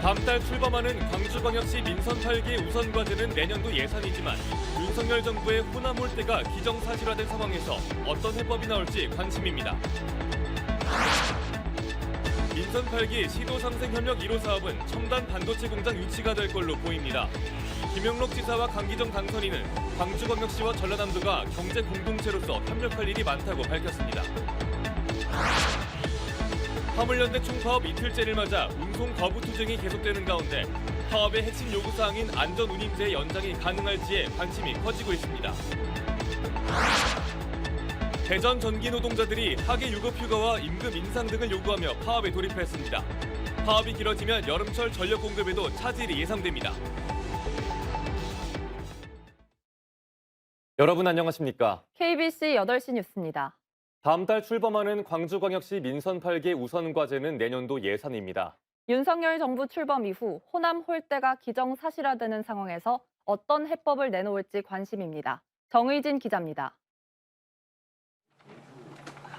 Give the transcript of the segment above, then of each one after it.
다음 달 출범하는 광주광역시 민선 8기 우선과제는 내년도 예산이지만 윤석열 정부의 호남 홀대가 기정사실화된 상황에서 어떤 해법이 나올지 관심입니다. 민선 8기 시도상생협력 1호 사업은 첨단 반도체 공장 유치가 될 걸로 보입니다. 김영록 지사와 강기정 당선인은 광주광역시와 전라남도가 경제 공동체로서 협력할 일이 많다고 밝혔습니다. 화물연대 총파업 이틀째를 맞아 운송 거부 투쟁이 계속되는 가운데 파업의 핵심 요구사항인 안전운임제 연장이 가능할지에 관심이 커지고 있습니다. 대전 전기 노동자들이 하계 유급휴가와 임금 인상 등을 요구하며 파업에 돌입했습니다. 파업이 길어지면 여름철 전력 공급에도 차질이 예상됩니다. 여러분 안녕하십니까? KBC 8시 뉴스입니다. 다음 달 출범하는 광주광역시 민선 8기 우선과제는 내년도 예산입니다. 윤석열 정부 출범 이후 호남 홀대가 기정사실화되는 상황에서 어떤 해법을 내놓을지 관심입니다. 정의진 기자입니다.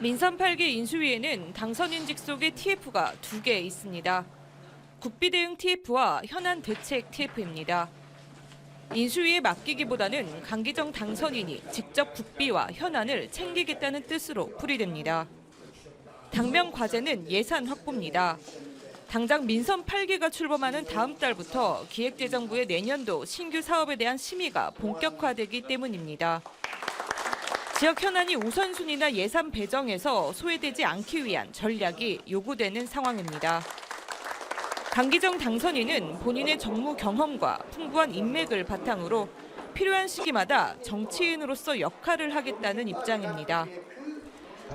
민선 8기 인수위에는 당선인 직속의 TF가 2개 있습니다. 국비 대응 TF와 현안 대책 TF입니다. 인수위에 맡기기보다는 강기정 당선인이 직접 국비와 현안을 챙기겠다는 뜻으로 풀이됩니다. 당면 과제는 예산 확보입니다. 당장 민선 8기가 출범하는 다음 달부터 기획재정부의 내년도 신규 사업에 대한 심의가 본격화되기 때문입니다. 지역 현안이 우선순위나 예산 배정에서 소외되지 않기 위한 전략이 요구되는 상황입니다. 강기정 당선인은 본인의 정무 경험과 풍부한 인맥을 바탕으로 필요한 시기마다 정치인으로서 역할을 하겠다는 입장입니다.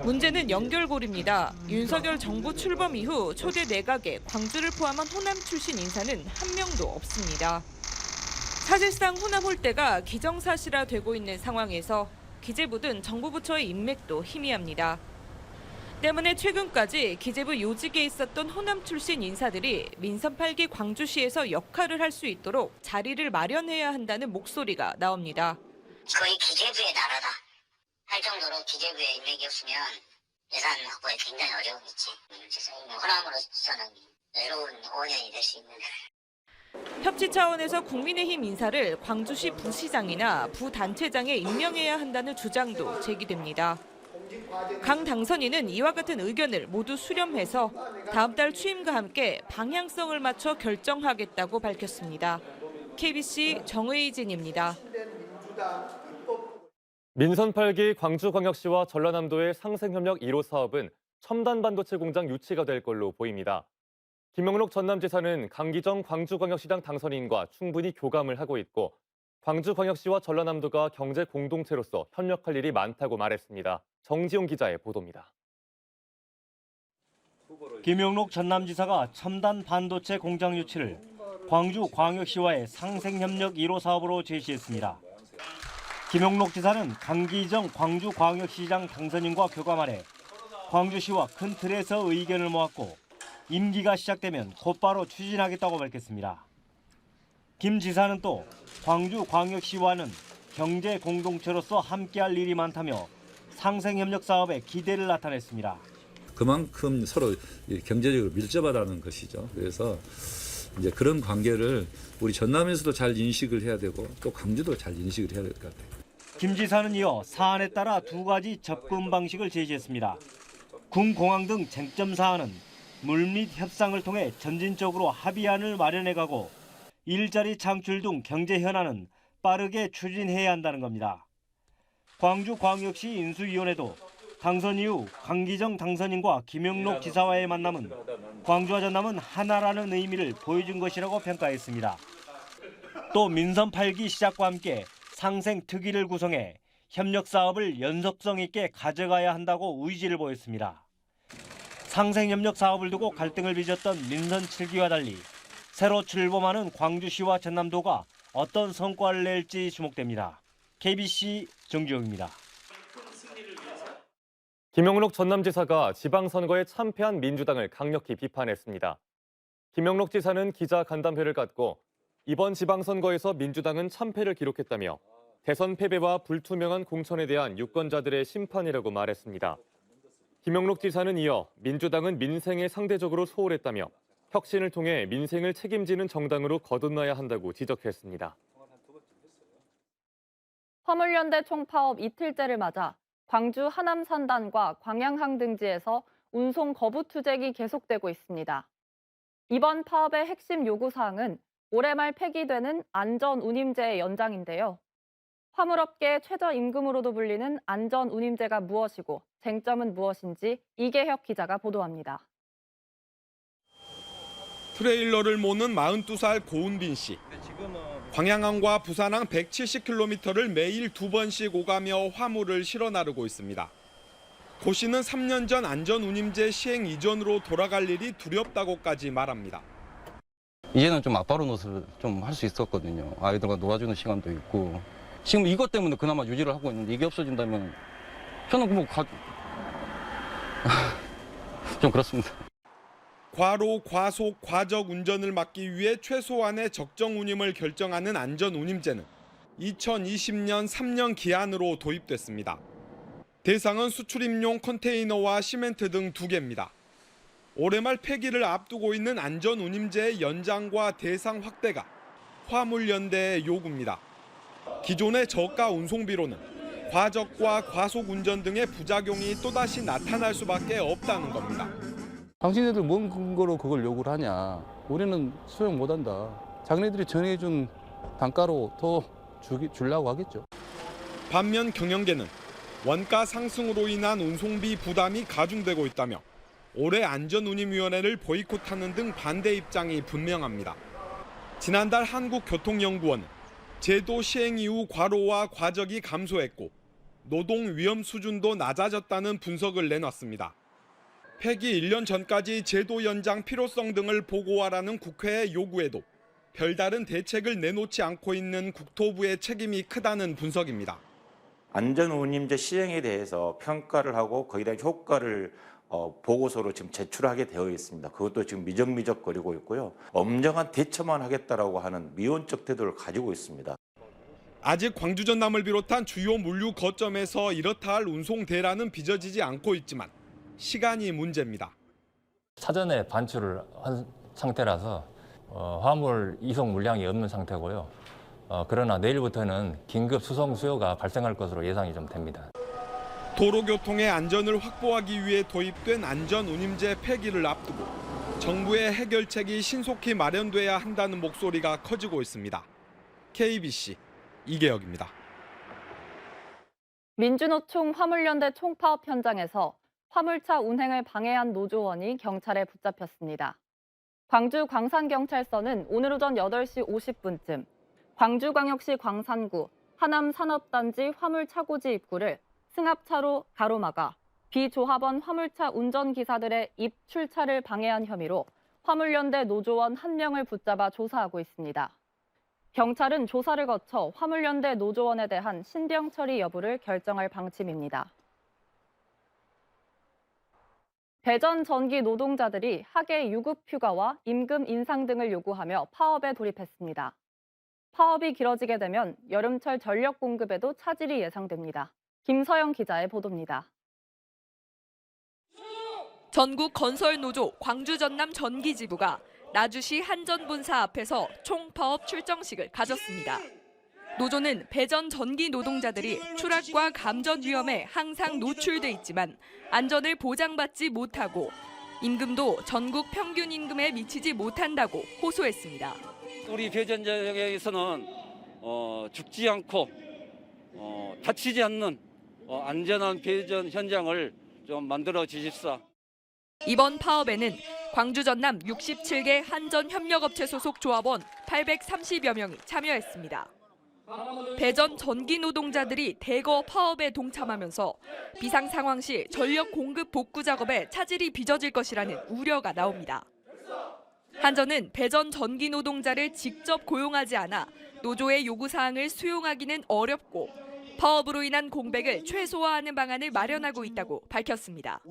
문제는 연결고리입니다. 윤석열 정부 출범 이후 초대 내각에 광주를 포함한 호남 출신 인사는 한 명도 없습니다. 사실상 호남 홀대가 기정사실화되고 있는 상황에서 기재부든 정부 부처의 인맥도 희미합니다. 때문에 최근까지 기재부 요직에 있었던 호남 출신 인사들이 민선 8기 광주시에서 역할을 할 수 있도록 자리를 마련해야 한다는 목소리가 나옵니다. 거의 기재부의 나라다 할 정도로 기재부의 인맥이 없으면 예산 확보에 굉장히 어려움이지. 호남으로서는 외로운 5년이 될 수 있는. 협치 차원에서 국민의힘 인사를 광주시 부시장이나 부단체장에 임명해야 한다는 주장도 제기됩니다. 강 당선인은 이와 같은 의견을 모두 수렴해서 다음 달 취임과 함께 방향성을 맞춰 결정하겠다고 밝혔습니다. KBC 정의진입니다. 민선 8기 광주광역시와 전라남도의 상생협력 1호 사업은 첨단 반도체 공장 유치가 될 걸로 보입니다. 김영록 전남지사는 강기정 광주광역시장 당선인과 충분히 교감을 하고 있고 광주광역시와 전라남도가 경제 공동체로서 협력할 일이 많다고 말했습니다. 정지용 기자의 보도입니다. 김영록 전남지사가 첨단 반도체 공장 유치를 광주광역시와의 상생협력 1호 사업으로 제시했습니다. 김영록 지사는 강기정 광주광역시장 당선인과 교감하래 광주시와 큰 틀에서 의견을 모았고 임기가 시작되면 곧바로 추진하겠다고 밝혔습니다. 김 지사는 또 광주광역시와는 경제 공동체로서 함께할 일이 많다며 상생협력 사업에 기대를 나타냈습니다. 그만큼 서로 경제적으로 밀접하다는 것이죠. 그래서 이제 그런 관계를 우리 전남에서도 잘 인식을 해야 되고 또 광주도 잘 인식을 해야 될 것 같아요. 김 지사는 이어 사안에 따라 2가지 접근 방식을 제시했습니다. 군, 공항 등 쟁점 사안은 물밑 협상을 통해 점진적으로 합의안을 마련해가고 일자리 창출 등 경제 현안은 빠르게 추진해야 한다는 겁니다. 광주광역시 인수위원회도 당선 이후 강기정 당선인과 김영록 지사와의 만남은 광주와 전남은 하나라는 의미를 보여준 것이라고 평가했습니다. 또 민선 8기 시작과 함께 상생특위를 구성해 협력 사업을 연속성 있게 가져가야 한다고 의지를 보였습니다. 상생협력 사업을 두고 갈등을 빚었던 민선 7기와 달리 새로 출범하는 광주시와 전남도가 어떤 성과를 낼지 주목됩니다. KBC 정주영입니다. 김영록 전남지사가 지방선거에 참패한 민주당을 강력히 비판했습니다. 김영록 지사는 기자 간담회를 갖고 이번 지방선거에서 민주당은 참패를 기록했다며 대선 패배와 불투명한 공천에 대한 유권자들의 심판이라고 말했습니다. 김영록 지사는 이어 민주당은 민생에 상대적으로 소홀했다며 혁신을 통해 민생을 책임지는 정당으로 거듭나야 한다고 지적했습니다. 화물연대 총파업 이틀째를 맞아 광주 하남산단과 광양항 등지에서 운송 거부 투쟁이 계속되고 있습니다. 이번 파업의 핵심 요구사항은 올해 말 폐기되는 안전운임제의 연장인데요. 화물업계의 최저임금으로도 불리는 안전운임제가 무엇이고 쟁점은 무엇인지 이계혁 기자가 보도합니다. 트레일러를 모는 42살 고은빈 씨. 광양항과 부산항 170km를 매일 2번씩 오가며 화물을 실어 나르고 있습니다. 고 씨는 3년 전 안전운임제 시행 이전으로 돌아갈 일이 두렵다고까지 말합니다. 이제는 좀 앞바로 노릇을 좀 할 수 있었거든요. 아이들과 놀아주는 시간도 있고. 지금 이것 때문에 그나마 유지를 하고 있는데 이게 없어진다면 저는 뭐 좀 그렇습니다. 과로, 과속, 과적 운전을 막기 위해 최소한의 적정 운임을 결정하는 안전운임제는 2020년 3년 기한으로 도입됐습니다. 대상은 수출입용 컨테이너와 시멘트 등 2개입니다. 올해 말 폐기를 앞두고 있는 안전운임제의 연장과 대상 확대가 화물연대의 요구입니다. 기존의 저가 운송비로는 과적과 과속 운전 등의 부작용이 또다시 나타날 수밖에 없다는 겁니다. 당신네들 뭔 근거로 그걸 요구를 하냐. 우리는 수용 못한다. 자기네들이 정해준 단가로 더 주려고 하겠죠. 반면 경영계는 원가 상승으로 인한 운송비 부담이 가중되고 있다며 올해 안전운임위원회를 보이콧하는 등 반대 입장이 분명합니다. 지난달 한국교통연구원은 제도 시행 이후 과로와 과적이 감소했고 노동 위험 수준도 낮아졌다는 분석을 내놨습니다. 폐기 1년 전까지 제도 연장 필요성 등을 보고하라는 국회의 요구에도 별다른 대책을 내놓지 않고 있는 국토부의 책임이 크다는 분석입니다. 안전운임제 시행에 대해서 평가를 하고 거기에 대한 효과를 보고서로 지금 제출하게 되어 있습니다. 그것도 지금 미적미적거리고 있고요. 엄정한 대처만 하겠다라고 하는 미온적 태도를 가지고 있습니다. 아직 광주 전남을 비롯한 주요 물류 거점에서 이렇다 할 운송 대란은 빚어지지 않고 있지만 시간이 문제입니다. 사전에 반출을 한 상태라서 화물 이송 물량이 없는 상태고요. 그러나 내일부터는 긴급 수송 수요가 발생할 것으로 예상이 좀 됩니다. 도로교통의 안전을 확보하기 위해 도입된 안전운임제 폐기를 앞두고 정부의 해결책이 신속히 마련돼야 한다는 목소리가 커지고 있습니다. KBC 이계혁입니다. 민주노총 화물연대 총파업 현장에서 화물차 운행을 방해한 노조원이 경찰에 붙잡혔습니다. 광주 광산경찰서는 오늘 오전 8시 50분쯤 광주광역시 광산구 하남산업단지 화물차고지 입구를 승합차로 가로막아 비조합원 화물차 운전기사들의 입출차를 방해한 혐의로 화물연대 노조원 1명을 붙잡아 조사하고 있습니다. 경찰은 조사를 거쳐 화물연대 노조원에 대한 신병 처리 여부를 결정할 방침입니다. 배전 전기 노동자들이 하계 유급 휴가와 임금 인상 등을 요구하며 파업에 돌입했습니다. 파업이 길어지게 되면 여름철 전력 공급에도 차질이 예상됩니다. 김서영 기자의 보도입니다. 전국 건설노조 광주 전남 전기지부가 나주시 한전본사 앞에서 총파업 출정식을 가졌습니다. 노조는 배전 전기 노동자들이 추락과 감전 위험에 항상 노출돼 있지만 안전을 보장받지 못하고 임금도 전국 평균 임금에 미치지 못한다고 호소했습니다. 우리 배전장에서는 죽지 않고 다치지 않는 안전한 배전 현장을 좀 만들어 주십사. 이번 파업에는 광주 전남 67개 한전 협력업체 소속 조합원 830여 명이 참여했습니다. 배전 전기 노동자들이 대거 파업에 동참하면서 비상 상황 시 전력 공급 복구 작업에 차질이 빚어질 것이라는 우려가 나옵니다. 한전은 배전 전기 노동자를 직접 고용하지 않아 노조의 요구사항을 수용하기는 어렵고 파업으로 인한 공백을 최소화하는 방안을 마련하고 있다고 밝혔습니다.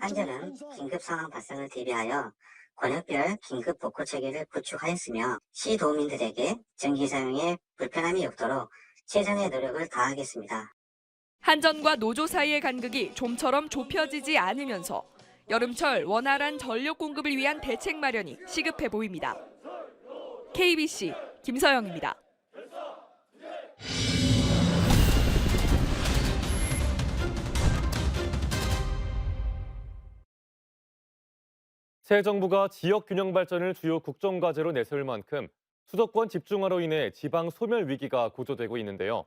한전은 긴급 상황 발생을 대비하여 권역별 긴급 복구 체계를 구축하였으며 시도민들에게 전기 사용에 불편함이 없도록 최선의 노력을 다하겠습니다. 한전과 노조 사이의 간극이 좀처럼 좁혀지지 않으면서 여름철 원활한 전력 공급을 위한 대책 마련이 시급해 보입니다. KBC 김서영입니다. 새 정부가 지역 균형 발전을 주요 국정 과제로 내세울 만큼 수도권 집중화로 인해 지방 소멸 위기가 고조되고 있는데요.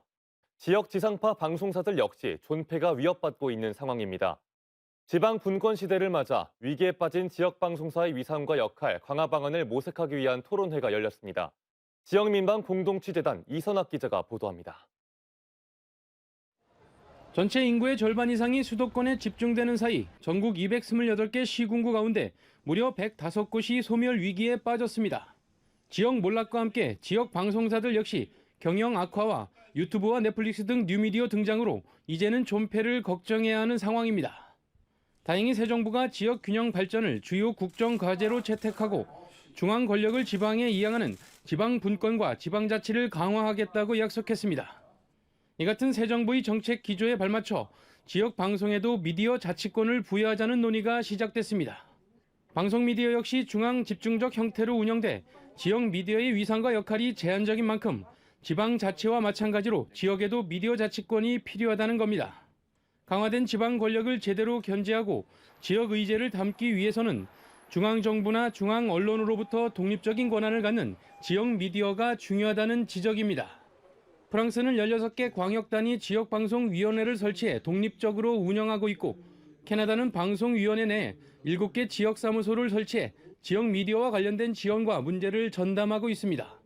지역 지상파 방송사들 역시 존폐가 위협받고 있는 상황입니다. 지방 분권 시대를 맞아 위기에 빠진 지역 방송사의 위상과 역할 강화 방안을 모색하기 위한 토론회가 열렸습니다. 지역민방 공동취재단 이선학 기자가 보도합니다. 전체 인구의 절반 이상이 수도권에 집중되는 사이 전국 228개 시군구 가운데 무려 105곳이 소멸 위기에 빠졌습니다. 지역 몰락과 함께 지역 방송사들 역시 경영 악화와 유튜브와 넷플릭스 등 뉴미디어 등장으로 이제는 존폐를 걱정해야 하는 상황입니다. 다행히 새 정부가 지역 균형 발전을 주요 국정 과제로 채택하고 중앙 권력을 지방에 이양하는 지방 분권과 지방자치를 강화하겠다고 약속했습니다. 이 같은 새 정부의 정책 기조에 발맞춰 지역 방송에도 미디어 자치권을 부여하자는 논의가 시작됐습니다. 방송 미디어 역시 중앙 집중적 형태로 운영돼 지역 미디어의 위상과 역할이 제한적인 만큼 지방 자치와 마찬가지로 지역에도 미디어 자치권이 필요하다는 겁니다. 강화된 지방 권력을 제대로 견제하고 지역 의제를 담기 위해서는 중앙정부나 중앙 언론으로부터 독립적인 권한을 갖는 지역 미디어가 중요하다는 지적입니다. 프랑스는 16개 광역단위 지역방송위원회를 설치해 독립적으로 운영하고 있고 캐나다는 방송위원회 내에 7개 지역사무소를 설치해 지역 미디어와 관련된 지원과 문제를 전담하고 있습니다.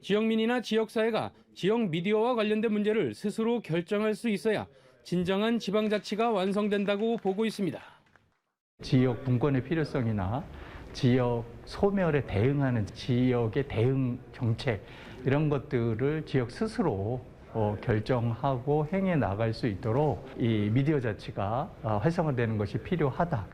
지역민이나 지역사회가 지역 미디어와 관련된 문제를 스스로 결정할 수 있어야 진정한 지방자치가 완성된다고 보고 있습니다. 지역 분권의 필요성이나 지역 소멸에 대응하는 지역의 대응 정책 이런 것들을 지역 스스로 결정하고 행해 나갈 수 있도록 이 미디어 자치가 활성화되는 것이 필요하다.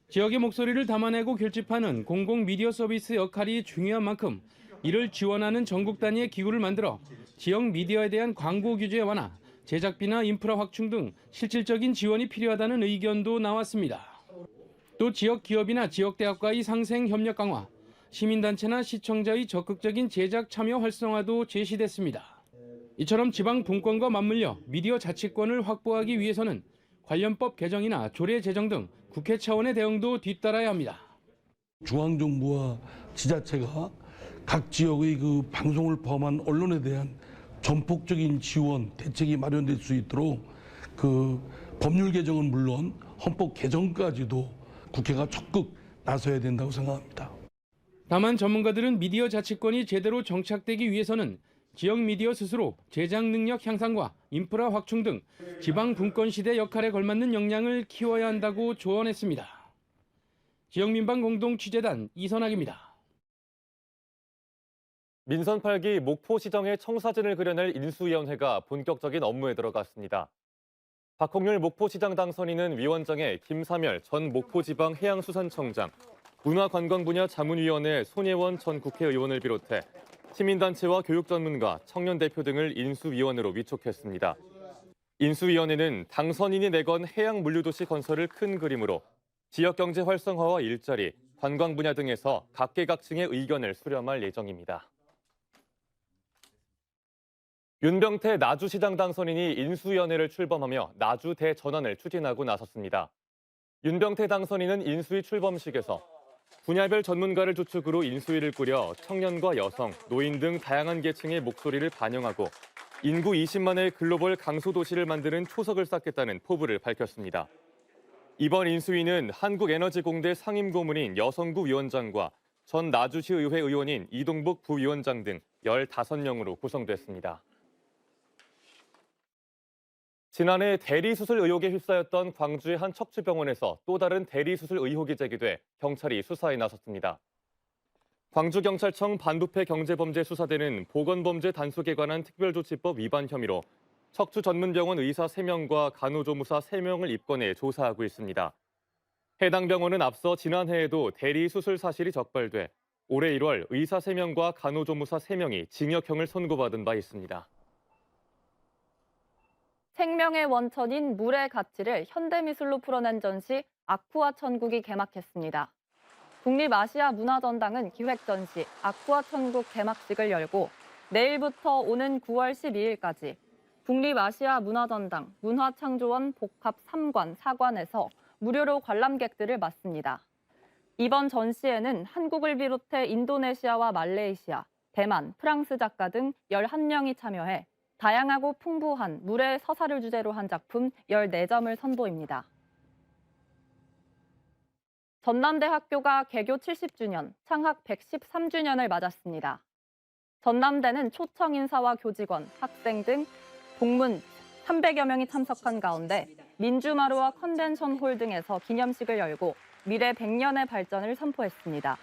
지역의 목소리를 담아내고 결집하는 공공 미디어 서비스 역할이 중요한 만큼 이를 지원하는 전국 단위의 기구를 만들어 지역 미디어에 대한 광고 규제 완화, 제작비나 인프라 확충 등 실질적인 지원이 필요하다는 의견도 나왔습니다. 또 지역 기업이나 지역 대학과의 상생 협력 강화, 시민단체나 시청자의 적극적인 제작 참여 활성화도 제시됐습니다. 이처럼 지방 분권과 맞물려 미디어 자치권을 확보하기 위해서는 관련법 개정이나 조례 제정 등 국회 차원의 대응도 뒤따라야 합니다. 중앙정부와 지자체가 각 지역의 그 방송을 포함한 언론에 대한 전폭적인 지원, 대책이 마련될 수 있도록 그 법률 개정은 물론 헌법 개정까지도 국회가 적극 나서야 된다고 생각합니다. 다만 전문가들은 미디어 자치권이 제대로 정착되기 위해서는 지역 미디어 스스로 제작 능력 향상과 인프라 확충 등 지방 분권 시대 역할에 걸맞는 역량을 키워야 한다고 조언했습니다. 지역민방 공동취재단 이선학입니다. 민선 8기 목포시정의 청사진을 그려낼 인수위원회가 본격적인 업무에 들어갔습니다. 박홍률 목포시장 당선인은 위원장에 김사멸 전 목포지방해양수산청장, 문화관광 분야 자문위원회 손예원 전 국회의원을 비롯해 시민단체와 교육전문가, 청년대표 등을 인수위원으로 위촉했습니다. 인수위원회는 당선인이 내건 해양물류도시 건설을 큰 그림으로 지역경제 활성화와 일자리, 관광 분야 등에서 각계각층의 의견을 수렴할 예정입니다. 윤병태 나주시장 당선인이 인수위원회를 출범하며 나주 대전환을 추진하고 나섰습니다. 윤병태 당선인은 인수위 출범식에서 분야별 전문가를 주축으로 인수위를 꾸려 청년과 여성, 노인 등 다양한 계층의 목소리를 반영하고 인구 20만의 글로벌 강소도시를 만드는 초석을 쌓겠다는 포부를 밝혔습니다. 이번 인수위는 한국에너지공대 상임고문인 여성구 위원장과 전 나주시의회 의원인 이동복 부위원장 등 15명으로 구성됐습니다. 지난해 대리수술 의혹에 휩싸였던 광주의 한 척추병원에서 또 다른 대리수술 의혹이 제기돼 경찰이 수사에 나섰습니다. 광주경찰청 반부패 경제범죄수사대는 보건범죄 단속에 관한 특별조치법 위반 혐의로 척추 전문병원 의사 3명과 간호조무사 3명을 입건해 조사하고 있습니다. 해당 병원은 앞서 지난해에도 대리수술 사실이 적발돼 올해 1월 의사 3명과 간호조무사 3명이 징역형을 선고받은 바 있습니다. 생명의 원천인 물의 가치를 현대미술로 풀어낸 전시 아쿠아 천국이 개막했습니다. 국립아시아문화전당은 기획전시 아쿠아 천국 개막식을 열고 내일부터 오는 9월 12일까지 국립아시아문화전당 문화창조원 복합 3관 4관에서 무료로 관람객들을 맞습니다. 이번 전시에는 한국을 비롯해 인도네시아와 말레이시아, 대만, 프랑스 작가 등 11명이 참여해 다양하고 풍부한 물의 서사를 주제로 한 작품 14점을 선보입니다. 전남대학교가 개교 70주년, 창학 113주년을 맞았습니다. 전남대는 초청 인사와 교직원, 학생 등 동문 300여 명이 참석한 가운데 민주마루와 컨벤션홀 등에서 기념식을 열고 미래 100년의 발전을 선포했습니다.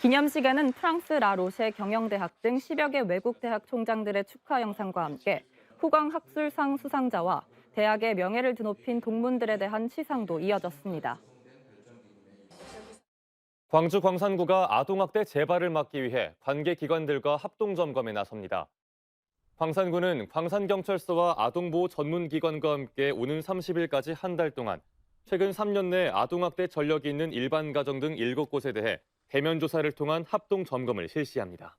기념식에는 프랑스 라로셰 경영대학 등 10여 개 외국 대학 총장들의 축하 영상과 함께 후광학술상 수상자와 대학의 명예를 드높인 동문들에 대한 시상도 이어졌습니다. 광주 광산구가 아동학대 재발을 막기 위해 관계기관들과 합동점검에 나섭니다. 광산구는 광산경찰서와 아동보호 전문기관과 함께 오는 30일까지 한 달 동안 최근 3년 내 아동학대 전력이 있는 일반 가정 등 7곳에 대해 대면 조사를 통한 합동점검을 실시합니다.